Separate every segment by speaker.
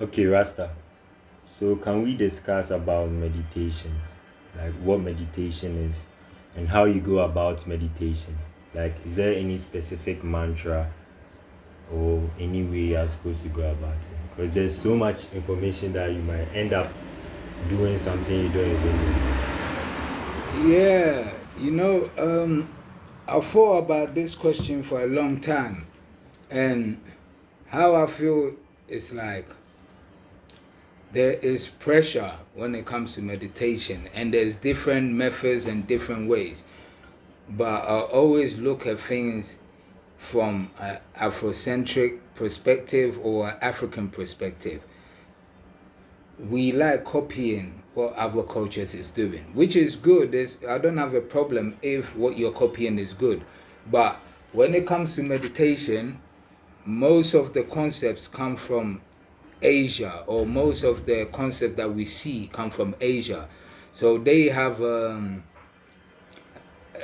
Speaker 1: Okay, Rasta. So can we discuss about meditation? Like what meditation is and how you go about meditation? Like is there any specific mantra or any way you are supposed to go about it? Because there's so much information that you might end up doing something you don't even know.
Speaker 2: Yeah, I thought about this question for a long time, and how I feel is like there is pressure when it comes to meditation, and there's different methods and different ways. But I always look at things from an Afrocentric perspective or African perspective. We like copying what other cultures is doing, which is good. I don't have a problem if what you're copying is good. But when it comes to meditation, most of the concepts come from Asia, or most of the concepts that we see come from Asia. So they have a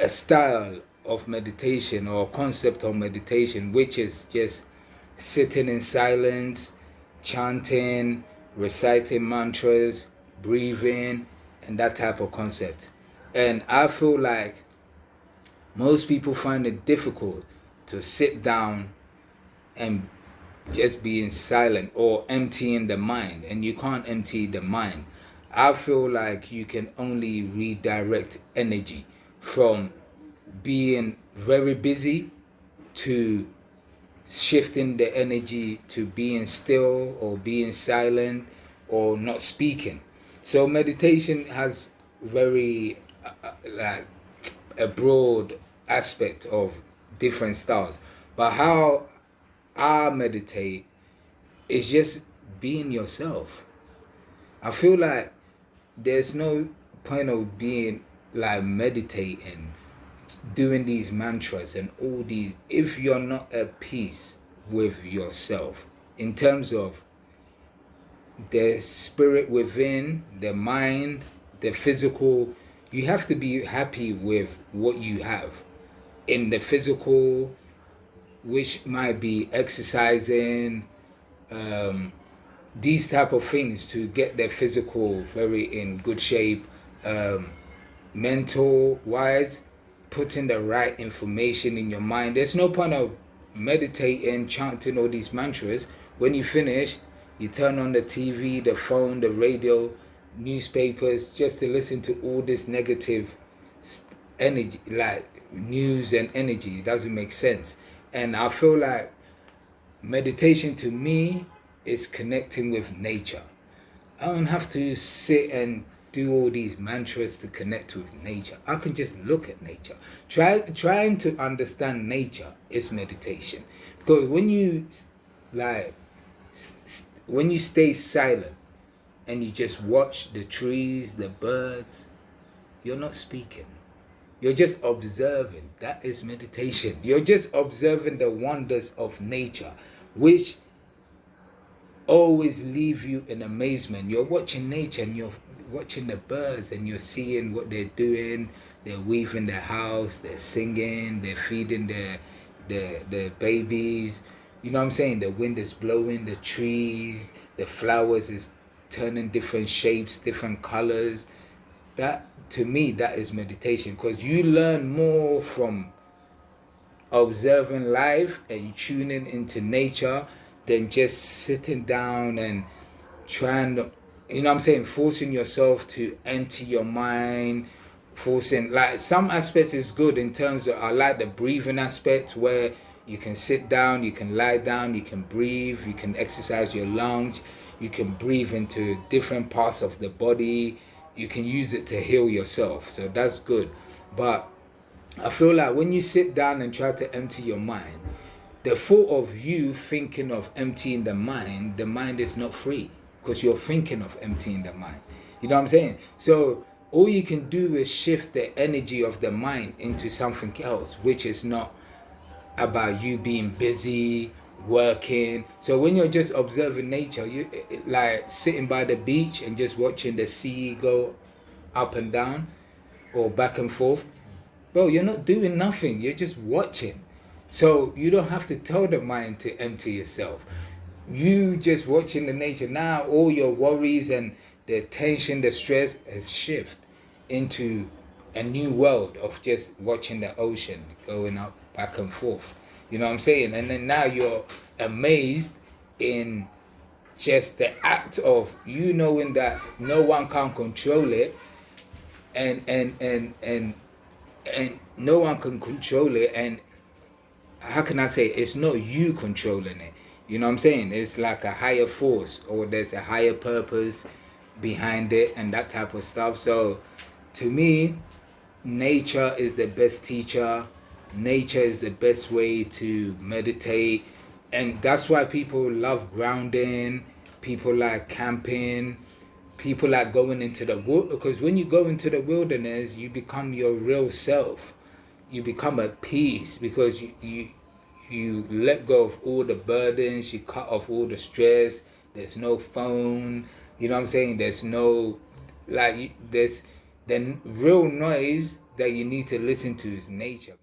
Speaker 2: style of meditation or concept of meditation, which is just sitting in silence, chanting, reciting mantras, breathing, and that type of concept. And I feel like most people find it difficult to sit down and just being silent or emptying the mind, and you can't empty the mind. I feel like you can only redirect energy from being very busy to shifting the energy to being still or being silent or not speaking. So meditation has very like a broad aspect of different styles. But how I meditate is just being yourself. I feel like there's no point of being like meditating, doing these mantras and all these, if you're not at peace with yourself in terms of the spirit within, the mind, the physical. You have to be happy with what you have in the physical, which might be exercising, um, these type of things to get the physical very in good shape, um, mental wise, putting the right information in your mind. There's no point of meditating, chanting all these mantras. When you finish, you turn on the TV, the phone, the radio, newspapers, just to listen to all this negative energy, like news and energy. It doesn't make sense. And I feel like meditation to me is connecting with nature. I don't have to sit and do all these mantras to connect with nature. I can just look at nature. Trying to understand nature is meditation. Because like when you stay silent and you just watch the trees, the birds, you're not speaking. You're just observing. That is meditation. You're just observing the wonders of nature, which always leave you in amazement. You're watching nature and you're watching the birds and you're seeing what they're doing. They're weaving their house, they're singing, they're feeding the babies. You know what I'm saying? The wind is blowing, the trees, the flowers is turning different shapes, different colors. That, to me, that is meditation, because you learn more from observing life and tuning into nature than just sitting down and trying to, you know what I'm saying, forcing yourself to empty your mind, forcing, like, some aspects is good in terms of, I like the breathing aspect where you can sit down, you can lie down, you can breathe, you can exercise your lungs, you can breathe into different parts of the body, you can use it to heal yourself, so that's good. But I feel like when you sit down and try to empty your mind, the thought of you thinking of emptying the mind is not free, because you're thinking of emptying the mind. You know what I'm saying? So all you can do is shift the energy of the mind into something else, which is not about you being busy working. So when you're just observing nature, you like sitting by the beach and just watching the sea go up and down or back and forth, bro, you're not doing nothing, you're just watching. So you don't have to tell the mind to empty yourself. you just watching the nature, now all your worries and the tension, the stress has shifted into a new world of just watching the ocean going up back and forth. You know what I'm saying? And then now you're amazed in just the act of you knowing that no one can control it, and no one can control it, and how can I say it? It's not you controlling it. You know what I'm saying? It's like a higher force, or there's a higher purpose behind it, and that type of stuff. So to me, nature is the best teacher. Nature is the best way to meditate, and that's why people love grounding. People like camping. People like going into the wood, because when you go into the wilderness, you become your real self. You become at peace because you let go of all the burdens. You cut off all the stress. There's no phone. You know what I'm saying? There's no there's the real noise that you need to listen to is nature.